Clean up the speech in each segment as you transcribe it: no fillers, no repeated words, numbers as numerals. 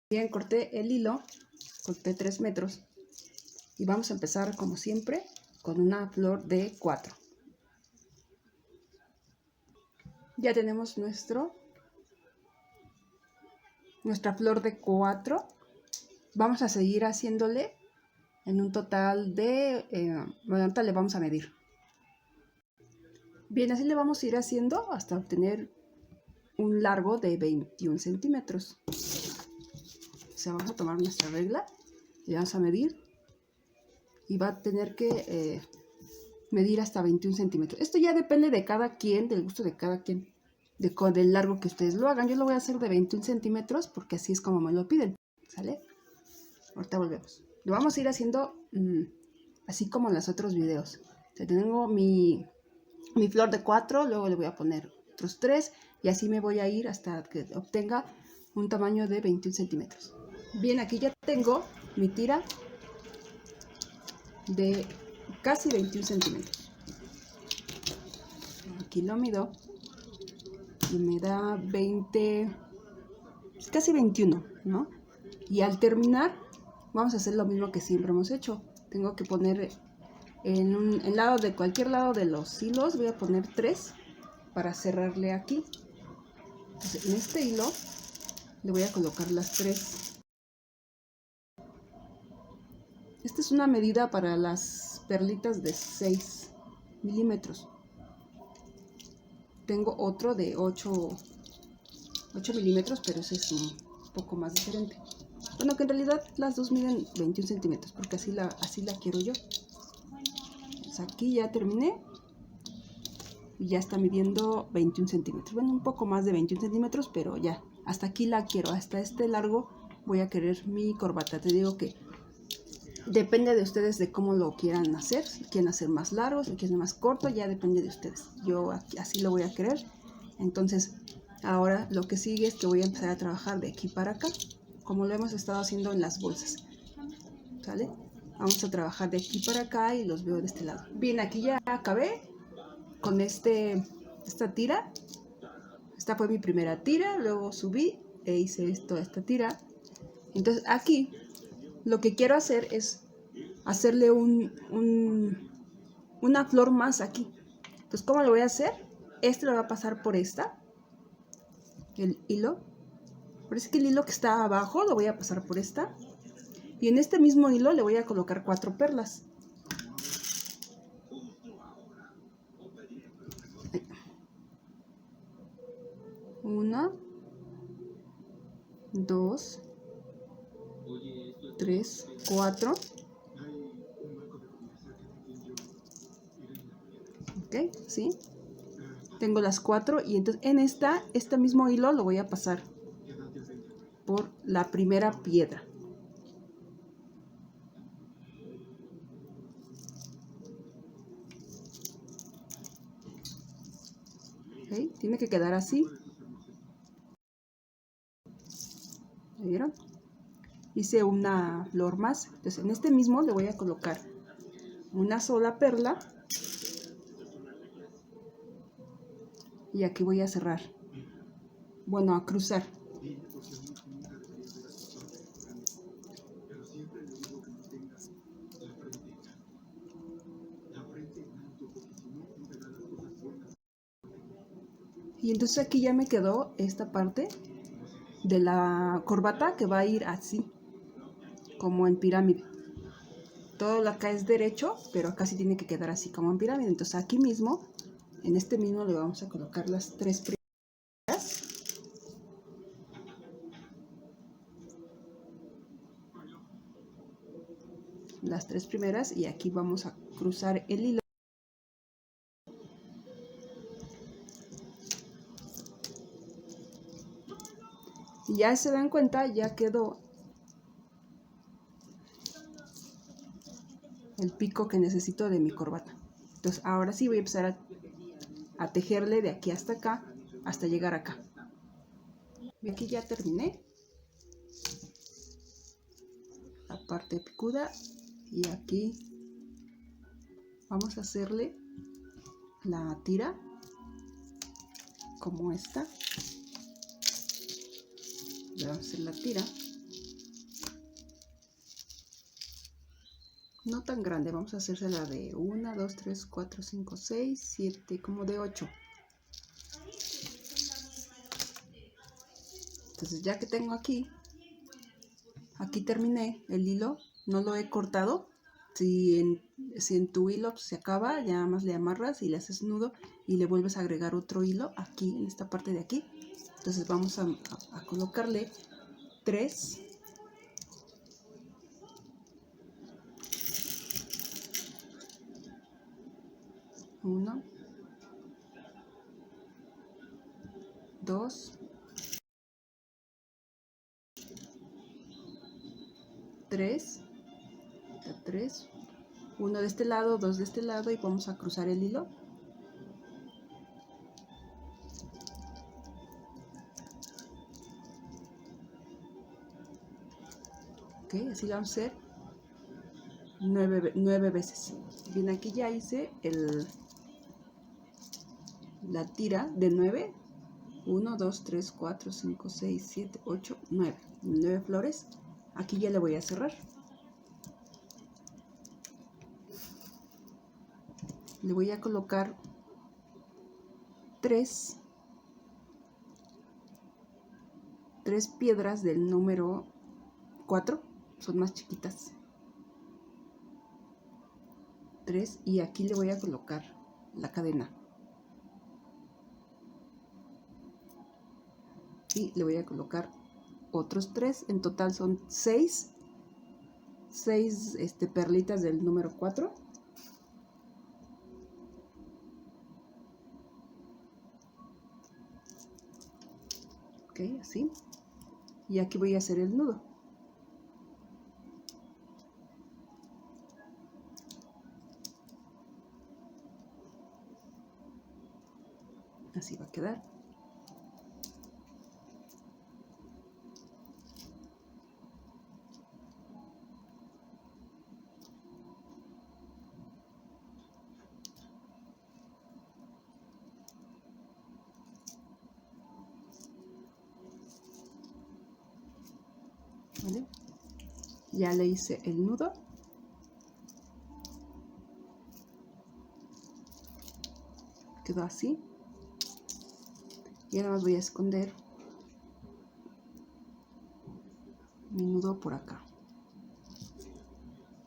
Bien, corté el hilo, corté 3 metros y vamos a empezar como siempre con una flor de 4. Ya tenemos nuestra flor de 4. Vamos a seguir haciéndole en un total de, bueno, ahorita le vamos a medir. Bien, así le vamos a ir haciendo hasta obtener un largo de 21 centímetros. O sea, vamos a tomar nuestra regla y vamos a medir. Y va a tener que medir hasta 21 centímetros. Esto ya depende de cada quien, del gusto de cada quien, del largo que ustedes lo hagan. Yo lo voy a hacer de 21 centímetros porque así es como me lo piden. ¿Sale? Ahorita volvemos. Lo vamos a ir haciendo así como en los otros videos. O sea, tengo mi flor de 4, luego le voy a poner otros 3 y así me voy a ir hasta que obtenga un tamaño de 21 centímetros. Bien, aquí ya tengo mi tira de casi 21 centímetros. Aquí lo mido y me da 20, casi 21, ¿no? Y al terminar vamos a hacer lo mismo que siempre hemos hecho. Tengo que poner en un lado de cualquier lado de los hilos, voy a poner 3 para cerrarle aquí. Entonces, en este hilo le voy a colocar las 3. Esta es una medida para las perlitas de 6 milímetros. Tengo otro de 8 milímetros, pero ese es un poco más diferente. Bueno, que en realidad las dos miden 21 centímetros, porque así la quiero yo. Pues aquí ya terminé y ya está midiendo 21 centímetros. Bueno, un poco más de 21 centímetros, pero ya, hasta aquí la quiero. Hasta este largo voy a querer mi corbata. Te digo que depende de ustedes de cómo lo quieran hacer. Si quieren hacer más largo, si quieren más corto, ya depende de ustedes. Yo así lo voy a querer. Entonces, ahora lo que sigue es que voy a empezar a trabajar de aquí para acá, como lo hemos estado haciendo en las bolsas. ¿Sale? Vamos a trabajar de aquí para acá y los veo de este lado. Bien, aquí ya acabé con esta tira. Esta fue mi primera tira, luego subí e hice esta tira. Entonces aquí lo que quiero hacer es hacerle una flor más aquí. Entonces, ¿cómo lo voy a hacer? Este lo voy a pasar por el hilo. Parece que el hilo que está abajo lo voy a pasar por esta. Y en este mismo hilo le voy a colocar 4 perlas. Ahí. 1, 2, 3, 4. Ok, ¿sí? Tengo las 4 y entonces en este mismo hilo lo voy a pasar por la primera piedra. ¿Okay? Tiene que quedar así. ¿Me vieron? Hice una flor más. Entonces en este mismo le voy a colocar una sola perla. Y aquí voy a cerrar. Bueno, a cruzar. Y entonces aquí ya me quedó esta parte de la corbata que va a ir así, como en pirámide. Todo acá es derecho, pero acá sí tiene que quedar así como en pirámide. Entonces aquí mismo, en este mismo le vamos a colocar las 3 primeras. Las 3 primeras y aquí vamos a cruzar el hilo. Y ya se dan cuenta, ya quedó el pico que necesito de mi corbata. Entonces ahora sí voy a empezar a tejerle de aquí hasta acá, hasta llegar acá. Y aquí ya terminé la parte picuda y aquí vamos a hacerle la tira como esta. Le vamos a hacer la tira no tan grande, vamos a hacérsela de 1, 2, 3, 4, 5, 6, 7, como de 8. Entonces ya que tengo aquí terminé el hilo, no lo he cortado. Si en tu hilo pues, se acaba, ya nada más le amarras y le haces nudo y le vuelves a agregar otro hilo aquí, en esta parte de aquí. Entonces vamos a colocarle 3. Uno, 2, 3, 3, uno de este lado, 2 de este lado y vamos a cruzar el hilo. Ok, así lo vamos a hacer 9 veces. Bien, aquí ya hice la tira de 9. 1, 2, 3, 4, 5, 6, 7, 8, 9. 9 flores. Aquí ya le voy a cerrar. Le voy a colocar 3 piedras del número 4. Son más chiquitas. 3 y aquí le voy a colocar la cadena. Y le voy a colocar otros 3. En total son 6 perlitas del número 4. Ok, así. Y aquí voy a hacer el nudo. Así va a quedar. ¿Vale? Ya le hice el nudo. Quedó así. Y ahora más voy a esconder mi nudo por acá.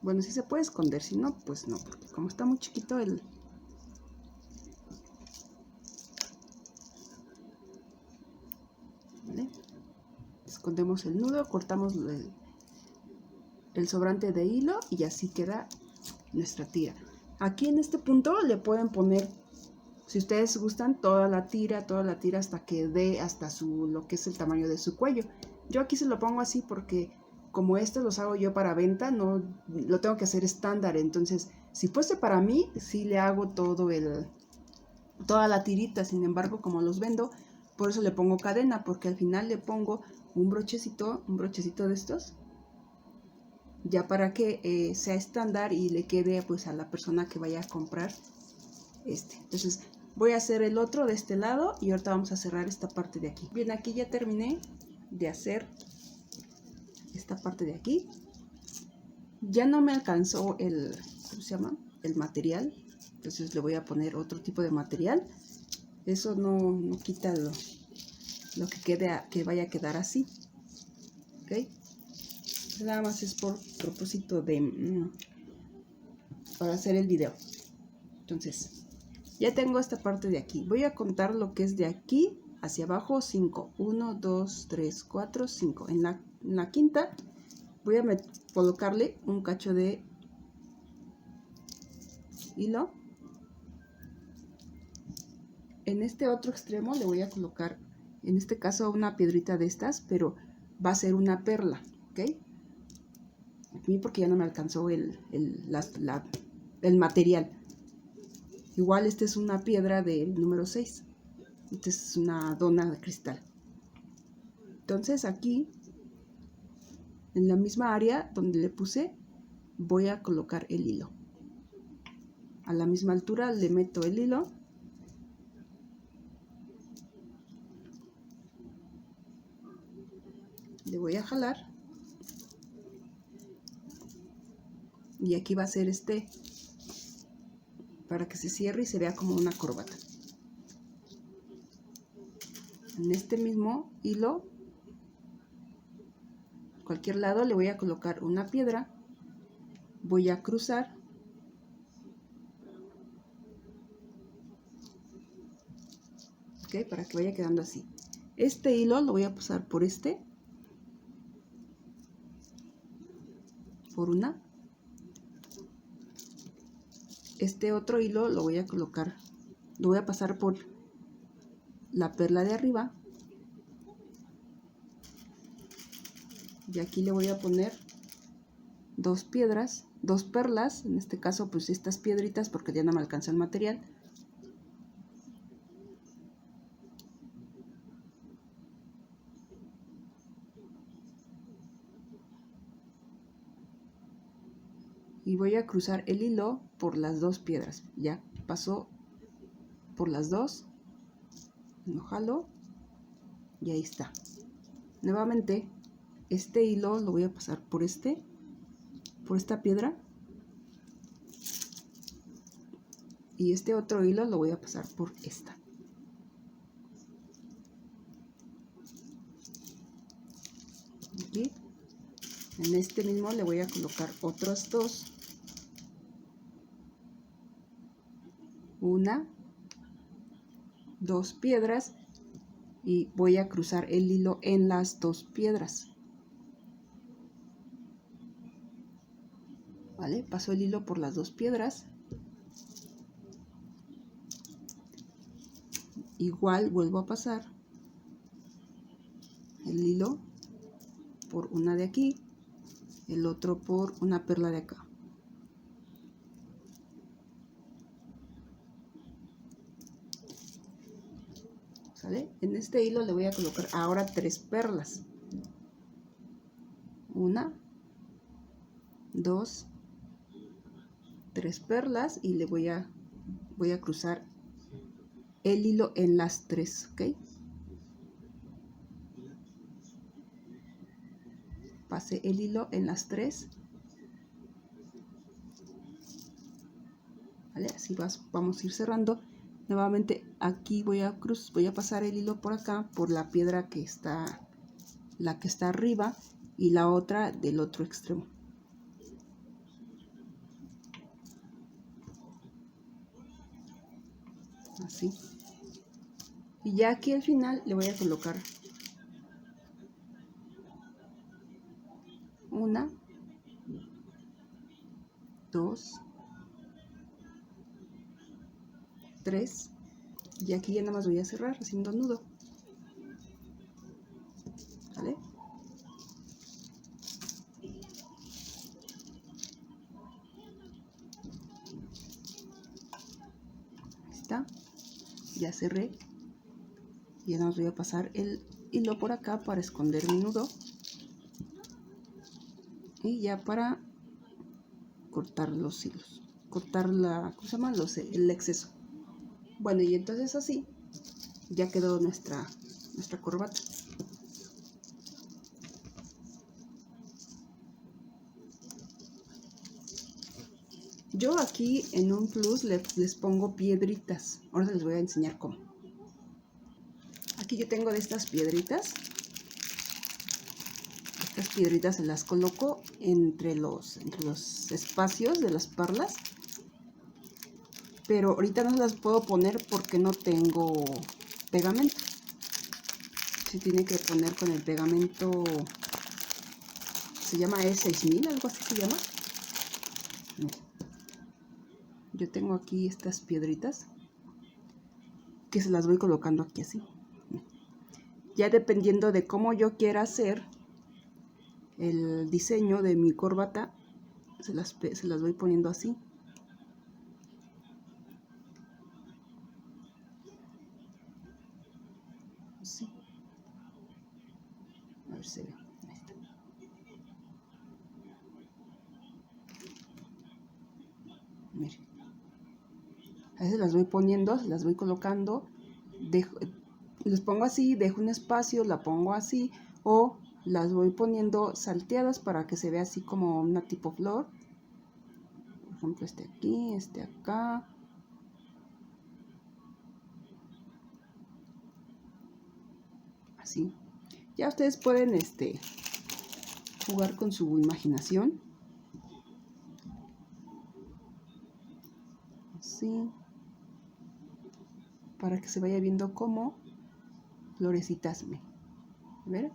Bueno, si se puede esconder, si no, pues no, porque como está muy chiquito el... ¿Vale? Escondemos el nudo, cortamos el sobrante de hilo y así queda nuestra tira. Aquí en este punto le pueden poner, si ustedes gustan, toda la tira hasta que dé hasta lo que es el tamaño de su cuello. Yo aquí se lo pongo así porque como estos los hago yo para venta, no lo tengo que hacer estándar. Entonces, si fuese para mí, sí le hago toda la tirita. Sin embargo, como los vendo, por eso le pongo cadena, porque al final le pongo un brochecito de estos, ya para que sea estándar y le quede pues a la persona que vaya a comprar Entonces voy a hacer el otro de este lado y ahorita vamos a cerrar esta parte de aquí. Bien, aquí ya terminé de hacer esta parte de aquí. Ya no me alcanzó ¿cómo se llama? El material. Entonces le voy a poner otro tipo de material. Eso no quita lo que vaya a quedar así. ¿Ok? Nada más es por propósito para hacer el video. Entonces, ya tengo esta parte de aquí. Voy a contar lo que es de aquí hacia abajo, 5. 1, 2, 3, 4, 5. En la quinta voy a colocarle un cacho de hilo. En este otro extremo le voy a colocar, en este caso, una piedrita de estas, pero va a ser una perla, ¿ok? A mí porque ya no me alcanzó el material. Igual esta es una piedra del número 6. Esta es una dona de cristal. Entonces aquí, en la misma área donde le puse, voy a colocar el hilo. A la misma altura le meto el hilo. Le voy a jalar. Y aquí va a ser para que se cierre y se vea como una corbata. En este mismo hilo, cualquier lado, le voy a colocar una piedra, voy a cruzar para que vaya quedando así. Este hilo lo voy a pasar por por una. Este otro hilo lo voy a colocar, lo voy a pasar por la perla de arriba. Y aquí le voy a poner dos piedras, dos perlas, en este caso pues estas piedritas porque ya no me alcanza el material. Y voy a cruzar el hilo por las dos piedras. Ya pasó por las dos, lo jalo y ahí está. Nuevamente este hilo lo voy a pasar por esta piedra, y este otro hilo lo voy a pasar por esta. Aquí en este mismo le voy a colocar otros dos, dos piedras, y voy a cruzar el hilo en las dos piedras. ¿Vale? Paso el hilo por las dos piedras. Igual vuelvo a pasar el hilo por una de aquí, el otro por una perla de acá. ¿Sale? En este hilo le voy a colocar ahora tres perlas. Una, dos, tres perlas, y le voy a cruzar el hilo en las tres, ¿ok? Pasé el hilo en las tres. ¿Vale? Así vamos a ir cerrando. Nuevamente aquí voy a pasar el hilo por acá, por la piedra que está, la que está arriba, y la otra del otro extremo. Así. Y ya aquí al final le voy a colocar una, dos, tres, y aquí ya nada más voy a cerrar haciendo nudo. ¿Vale? Ahí está. Ya cerré. Y ya nada más voy a pasar el hilo por acá para esconder mi nudo. Y ya para cortar los hilos, cortar ¿cómo se llama? El exceso. Bueno, y entonces así ya quedó nuestra corbata. Yo aquí en un plus les pongo piedritas. Ahora les voy a enseñar cómo. Aquí yo tengo de estas piedritas. Estas piedritas se las coloco entre los espacios de las perlas. Pero ahorita no las puedo poner porque no tengo pegamento. Se tiene que poner con el pegamento, se llama E6000, algo así se llama. Yo tengo aquí estas piedritas que se las voy colocando aquí así. Ya dependiendo de cómo yo quiera hacer el diseño de mi corbata, se las voy poniendo así. Así. A ver si se ve. Ahí está. Miren. A veces las voy poniendo, las voy colocando, les pongo así, dejo un espacio, la pongo así, o las voy poniendo salteadas para que se vea así como una tipo flor. ejemplo, este aquí, este acá. Así. Ya ustedes pueden jugar con su imaginación. Así. Para que se vaya viendo como florecitas. ¿Ver?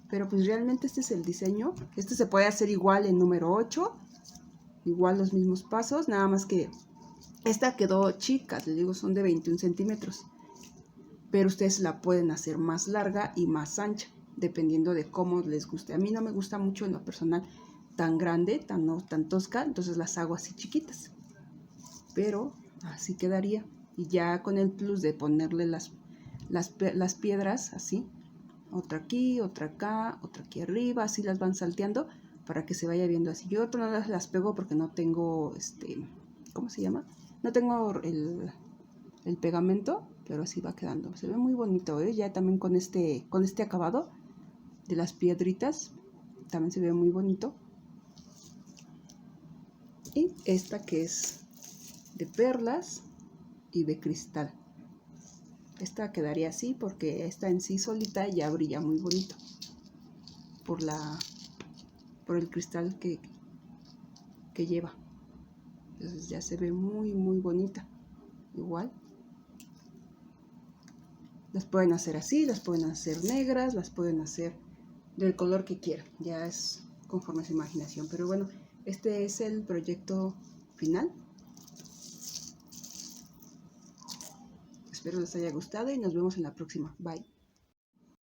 Pero pues realmente este es el diseño. Este se puede hacer igual en número 8. Igual los mismos pasos. Nada más que esta quedó chica. Les digo, son de 21 centímetros. Pero ustedes la pueden hacer más larga y más ancha, dependiendo de cómo les guste. A mí no me gusta mucho en lo personal tan grande, tan tosca, entonces las hago así chiquitas. Pero así quedaría. Y ya con el plus de ponerle las piedras así, otra aquí, otra acá, otra aquí arriba, así las van salteando para que se vaya viendo así. Yo no las pego porque no tengo, ¿cómo se llama? No tengo el pegamento, pero así va quedando. Se ve muy bonito, ¿eh? Ya también con este acabado de las piedritas, también se ve muy bonito. Y esta que es de perlas y de cristal. Esta quedaría así porque esta en sí solita ya brilla muy bonito por el cristal que lleva. Entonces ya se ve muy muy bonita. Igual las pueden hacer así, las pueden hacer negras, las pueden hacer del color que quieran, ya es conforme a su imaginación. Pero bueno, este es el proyecto final. Espero les haya gustado y nos vemos en la próxima. Bye.